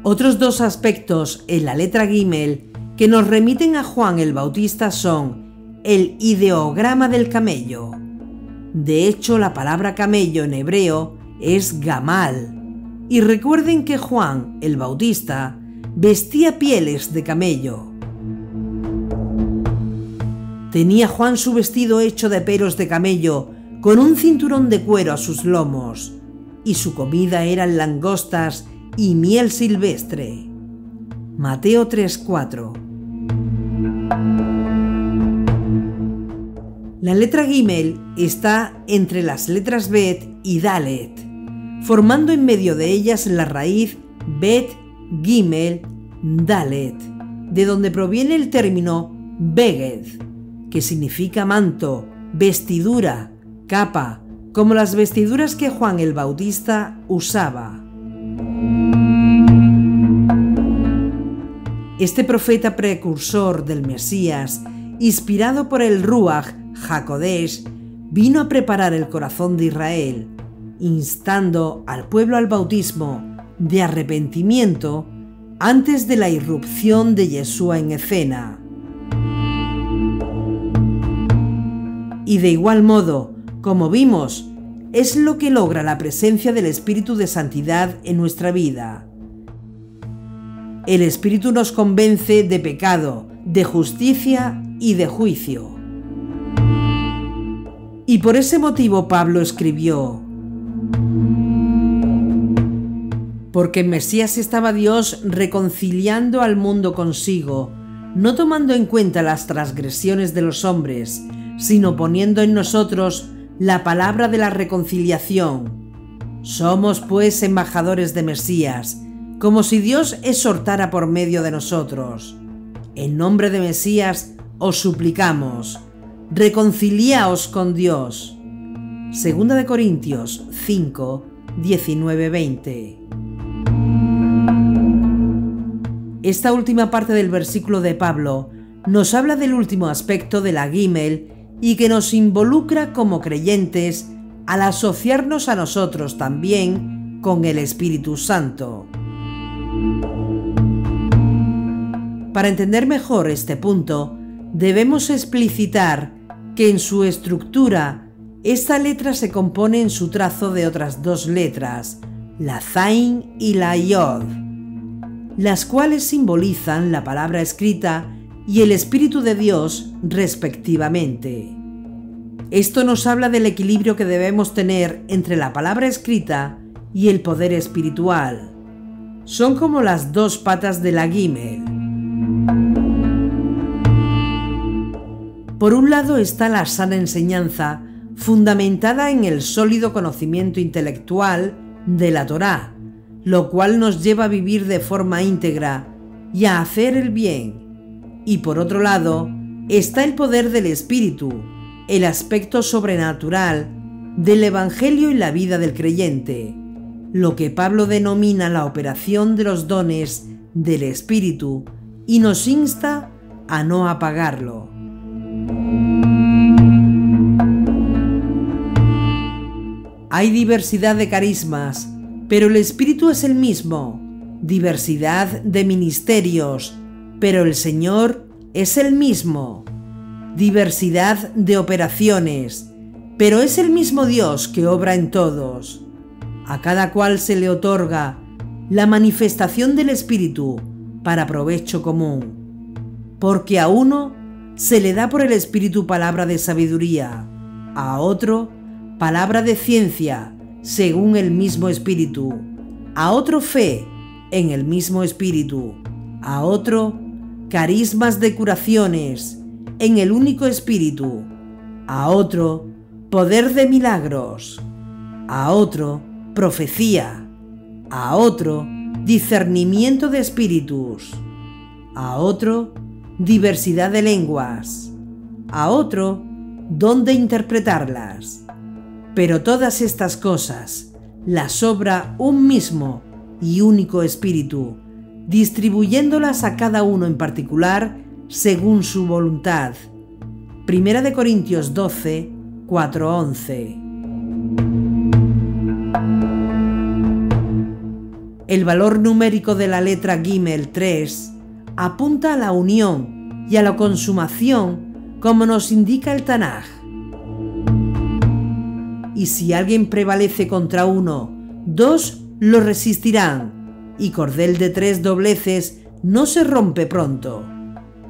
Otros dos aspectos en la letra Gimel que nos remiten a Juan el Bautista son el ideograma del camello. De hecho, la palabra camello en hebreo es gamal. Y recuerden que Juan el Bautista vestía pieles de camello. Tenía Juan su vestido hecho de pelos de camello, con un cinturón de cuero a sus lomos, y su comida eran langostas y miel silvestre. Mateo 3:4. La letra Gimel está entre las letras Bet y Dalet, formando en medio de ellas la raíz Bet Gimel Dalet, de donde proviene el término Beged, que significa manto, vestidura, capa, como las vestiduras que Juan el Bautista usaba. Este profeta precursor del Mesías, inspirado por el Ruach HaKodesh, vino a preparar el corazón de Israel, instando al pueblo al bautismo de arrepentimiento antes de la irrupción de Yeshua en escena. Y de igual modo, como vimos, es lo que logra la presencia del Espíritu de Santidad en nuestra vida. El Espíritu nos convence de pecado, de justicia y de juicio. Y por ese motivo Pablo escribió: Porque en Mesías estaba Dios reconciliando al mundo consigo, no tomando en cuenta las transgresiones de los hombres, sino poniendo en nosotros la palabra de la reconciliación. Somos pues embajadores de Mesías, como si Dios exhortara por medio de nosotros. En nombre de Mesías os suplicamos, reconciliaos con Dios. 2 Corintios 5, 19-20. Esta última parte del versículo de Pablo nos habla del último aspecto de la Gimel y que nos involucra como creyentes al asociarnos a nosotros también con el Espíritu Santo. Para entender mejor este punto, debemos explicitar que en su estructura, esta letra se compone en su trazo de otras dos letras, la Zain y la Yod, las cuales simbolizan la palabra escrita y el Espíritu de Dios respectivamente. Esto nos habla del equilibrio que debemos tener entre la palabra escrita y el poder espiritual. Son como las dos patas de la Gimel. Por un lado está la sana enseñanza, fundamentada en el sólido conocimiento intelectual de la Torá, lo cual nos lleva a vivir de forma íntegra y a hacer el bien. Y por otro lado está el poder del Espíritu, el aspecto sobrenatural del Evangelio y la vida del creyente, lo que Pablo denomina la operación de los dones del Espíritu y nos insta a no apagarlo. Hay diversidad de carismas, pero el Espíritu es el mismo. Diversidad de ministerios, pero el Señor es el mismo. Diversidad de operaciones, pero es el mismo Dios que obra en todos. A cada cual se le otorga la manifestación del Espíritu para provecho común. Porque a uno se le da por el Espíritu palabra de sabiduría, a otro palabra de ciencia, según el mismo Espíritu, a otro fe, en el mismo Espíritu, a otro carismas de curaciones, en el único Espíritu, a otro poder de milagros, a otro profecía, a otro discernimiento de espíritus, a otro diversidad de lenguas, a otro don de interpretarlas. Pero todas estas cosas las obra un mismo y único Espíritu, distribuyéndolas a cada uno en particular según su voluntad. 1 Corintios 12, 4-11. El valor numérico de la letra Gimel 3 apunta a la unión y a la consumación, como nos indica el Tanaj. Y si alguien prevalece contra uno, dos lo resistirán, y cordel de 3 dobleces no se rompe pronto.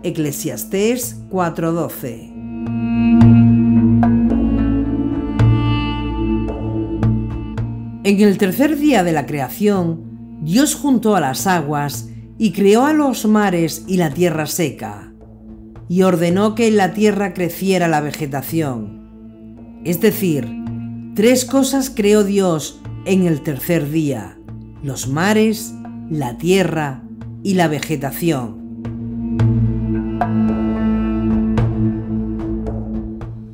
Eclesiastés 4:12. En el tercer día de la creación, Dios juntó a las aguas y creó a los mares y la tierra seca, y ordenó que en la tierra creciera la vegetación. Es decir, 3 cosas creó Dios en el tercer día: los mares, la tierra y la vegetación.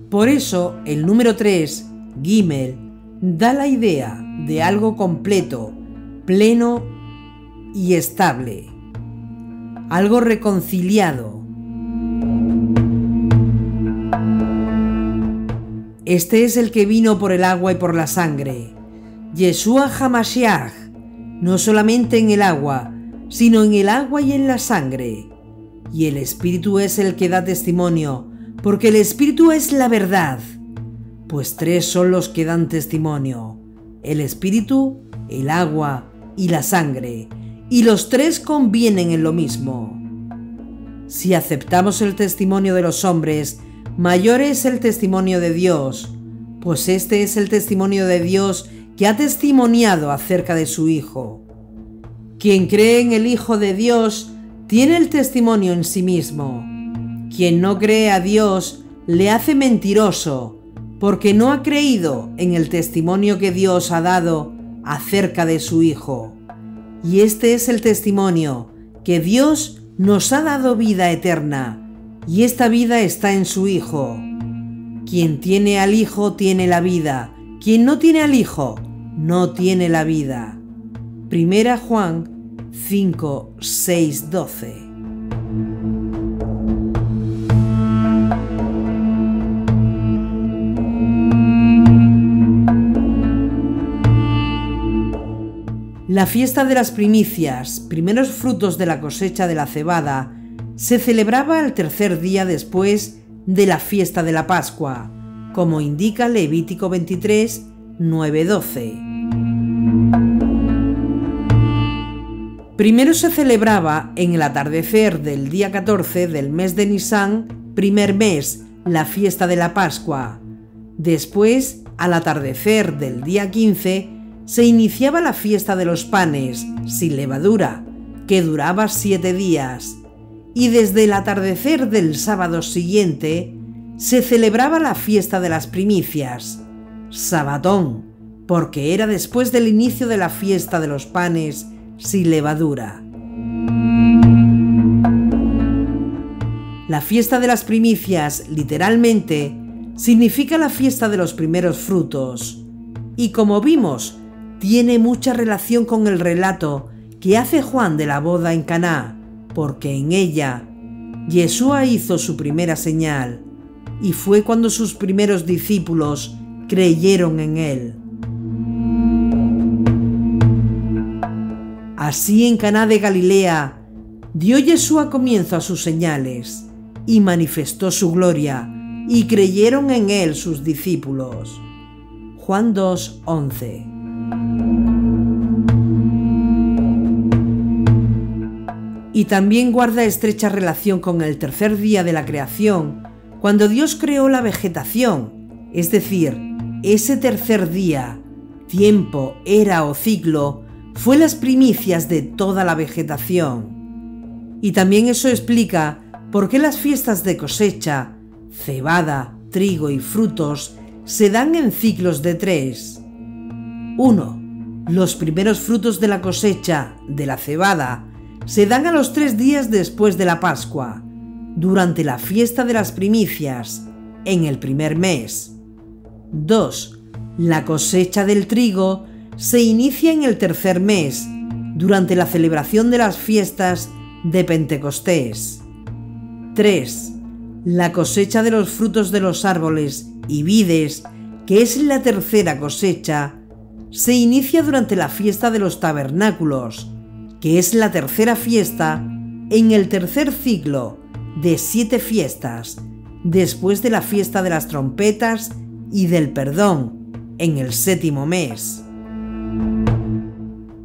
Por eso el número 3, Gimel, da la idea de algo completo, pleno y estable, algo reconciliado. Este es el que vino por el agua y por la sangre, Yeshua HaMashiach, no solamente en el agua, sino en el agua y en la sangre. Y el Espíritu es el que da testimonio, porque el Espíritu es la verdad. Pues 3 son los que dan testimonio: el Espíritu, el agua y la sangre, y los 3 convienen en lo mismo. Si aceptamos el testimonio de los hombres, mayor es el testimonio de Dios, pues este es el testimonio de Dios que ha testimoniado acerca de su Hijo. Quien cree en el Hijo de Dios tiene el testimonio en sí mismo. Quien no cree a Dios le hace mentiroso, porque no ha creído en el testimonio que Dios ha dado acerca de su Hijo. Y este es el testimonio, que Dios nos ha dado vida eterna, y esta vida está en su Hijo. Quien tiene al Hijo tiene la vida, quien no tiene al Hijo no tiene la vida. 1 Juan 5, 6, 12. La fiesta de las primicias, primeros frutos de la cosecha de la cebada, se celebraba el tercer día después de la fiesta de la Pascua, como indica Levítico 23, 9-12. Primero se celebraba en el atardecer del día 14 del mes de Nisán, primer mes, la fiesta de la Pascua. Después, al atardecer del día 15, se iniciaba la fiesta de los panes, sin levadura, que duraba 7 días. Y desde el atardecer del sábado siguiente, se celebraba la fiesta de las primicias, Sabatón, porque era después del inicio de la fiesta de los panes sin levadura. La fiesta de las primicias, literalmente, significa la fiesta de los primeros frutos, y como vimos, tiene mucha relación con el relato que hace Juan de la boda en Caná, porque en ella Yeshua hizo su primera señal, y fue cuando sus primeros discípulos creyeron en él. Así en Caná de Galilea dio Yeshua comienzo a sus señales y manifestó su gloria, y creyeron en él sus discípulos. Juan 2:11. Y también guarda estrecha relación con el tercer día de la creación, cuando Dios creó la vegetación, es decir, ese tercer día, tiempo, era o ciclo, fue las primicias de toda la vegetación. Y también eso explica por qué las fiestas de cosecha, cebada, trigo y frutos, se dan en ciclos de 3. 1. Los primeros frutos de la cosecha, de la cebada, se dan a los 3 días después de la Pascua, durante la fiesta de las primicias, en el primer mes. 2. La cosecha del trigo se inicia en el tercer mes, durante la celebración de las fiestas de Pentecostés. 3. La cosecha de los frutos de los árboles y vides, que es la tercera cosecha, se inicia durante la fiesta de los tabernáculos, que es la tercera fiesta en el tercer ciclo de 7 fiestas, después de la fiesta de las trompetas y del perdón, en el 7º mes.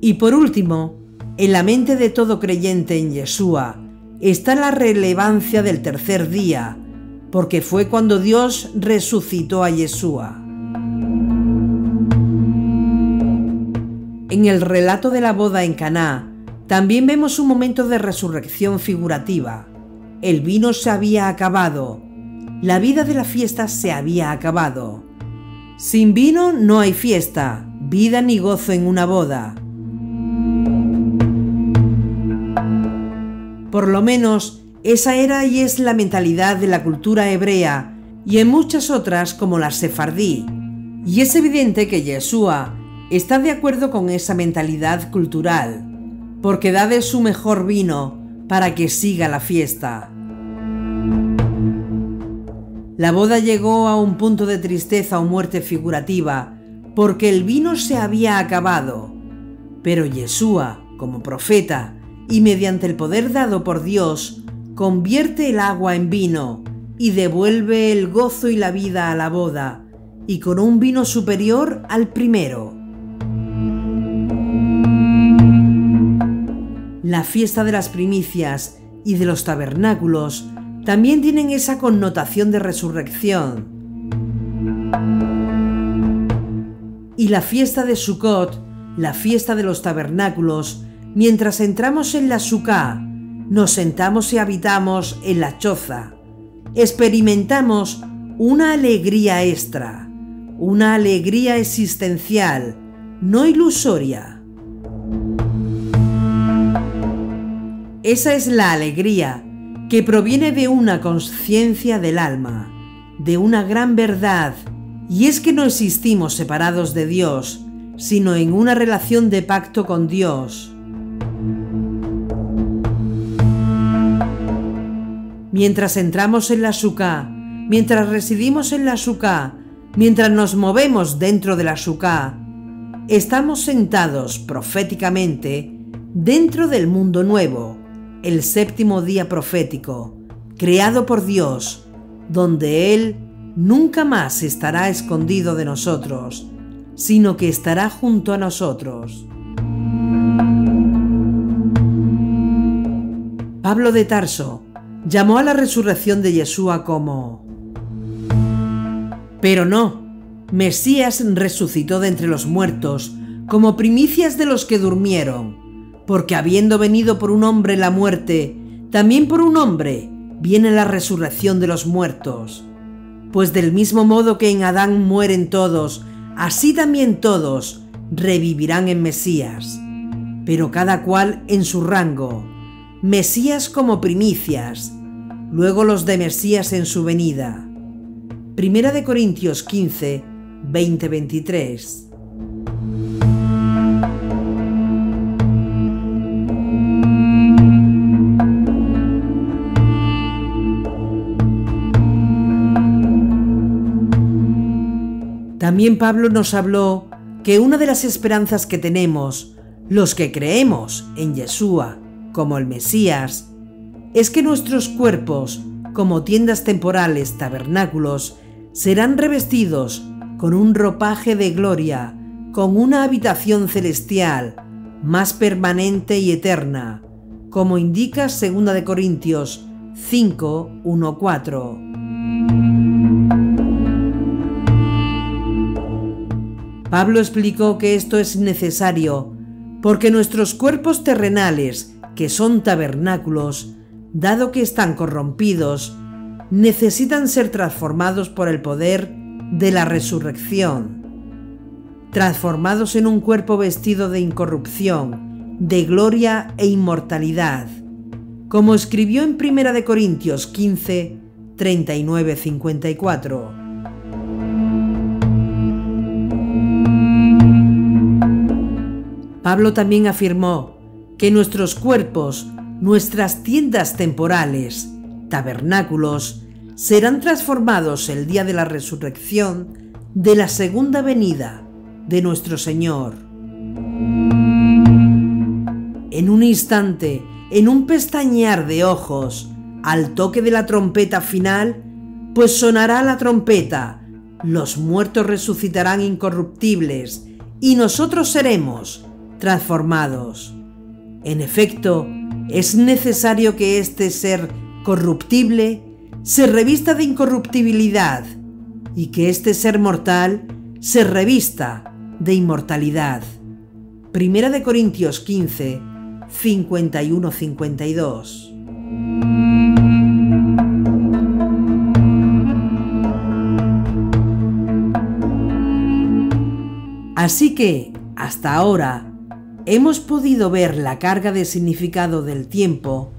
Y por último, en la mente de todo creyente en Yeshua está la relevancia del tercer día, porque fue cuando Dios resucitó a Yeshua. En el relato de la boda en Caná, también vemos un momento de resurrección figurativa. El vino se había acabado, la vida de la fiesta se había acabado. Sin vino no hay fiesta, vida ni gozo en una boda. Por lo menos, esa era y es la mentalidad de la cultura hebrea y en muchas otras como la sefardí. Y es evidente que Yeshua está de acuerdo con esa mentalidad cultural, porque da de su mejor vino para que siga la fiesta. La boda llegó a un punto de tristeza o muerte figurativa, porque el vino se había acabado. Pero Yeshua, como profeta, y mediante el poder dado por Dios, convierte el agua en vino y devuelve el gozo y la vida a la boda, y con un vino superior al primero. La fiesta de las primicias y de los tabernáculos también tienen esa connotación de resurrección. Y la fiesta de Sukkot, la fiesta de los tabernáculos, mientras entramos en la Sukkah, nos sentamos y habitamos en la choza. Experimentamos una alegría extra, una alegría existencial, no ilusoria. Esa es la alegría que proviene de una conciencia del alma, de una gran verdad, y es que no existimos separados de Dios, sino en una relación de pacto con Dios. Mientras entramos en la Sukkah, mientras residimos en la Sukkah, mientras nos movemos dentro de la Sukkah, estamos sentados proféticamente dentro del mundo nuevo, el 7º día profético, creado por Dios, donde Él nunca más estará escondido de nosotros, sino que estará junto a nosotros. Pablo de Tarso llamó a la resurrección de Yeshua como... Pero no, Mesías resucitó de entre los muertos como primicias de los que durmieron, porque habiendo venido por un hombre la muerte, también por un hombre viene la resurrección de los muertos. Pues del mismo modo que en Adán mueren todos, así también todos revivirán en Mesías, pero cada cual en su rango, Mesías como primicias, luego los de Mesías en su venida. Primera de Corintios 15, 20-23. También Pablo nos habló que una de las esperanzas que tenemos, los que creemos en Yeshua como el Mesías, es que nuestros cuerpos, como tiendas temporales, tabernáculos, serán revestidos con un ropaje de gloria, con una habitación celestial, más permanente y eterna, como indica 2 Corintios 5, 1, 4. Pablo explicó que esto es necesario porque nuestros cuerpos terrenales, que son tabernáculos, dado que están corrompidos, necesitan ser transformados por el poder de la resurrección, transformados en un cuerpo vestido de incorrupción, de gloria e inmortalidad, como escribió en 1 Corintios 15, 39-54. Pablo también afirmó que nuestros cuerpos, nuestras tiendas temporales, tabernáculos, serán transformados el día de la resurrección de la segunda venida de nuestro Señor. En un instante, en un pestañear de ojos, al toque de la trompeta final, pues sonará la trompeta, los muertos resucitarán incorruptibles y nosotros seremos transformados. En efecto, es necesario que este ser corruptible se revista de incorruptibilidad y que este ser mortal se revista de inmortalidad. 1 Corintios 15, 51-52. Así que, hasta ahora, hemos podido ver la carga de significado del tiempo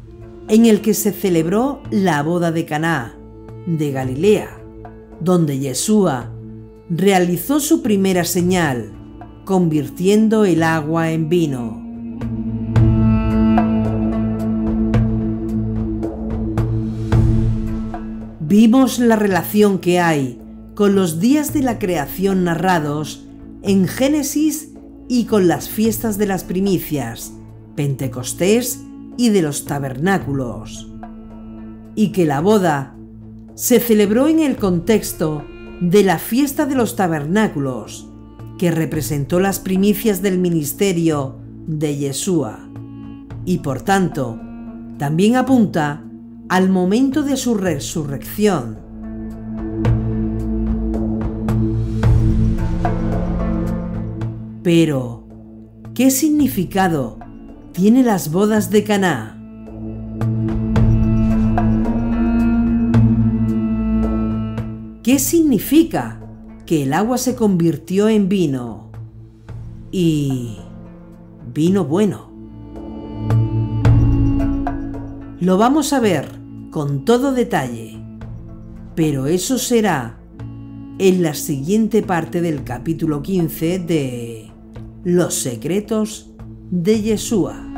en el que se celebró la boda de Caná, de Galilea, donde Yeshua realizó su primera señal, convirtiendo el agua en vino. Vimos la relación que hay con los días de la creación narrados en Génesis y con las fiestas de las primicias, Pentecostés y de los tabernáculos, y que la boda se celebró en el contexto de la fiesta de los tabernáculos, que representó las primicias del ministerio de Yeshua, y por tanto también apunta al momento de su resurrección. Pero, ¿qué significado tienen las bodas de Caná? ¿Qué significa que el agua se convirtió en vino? Y vino bueno. Lo vamos a ver con todo detalle, pero eso será en la siguiente parte del capítulo 15 de Los secretos de Yeshua.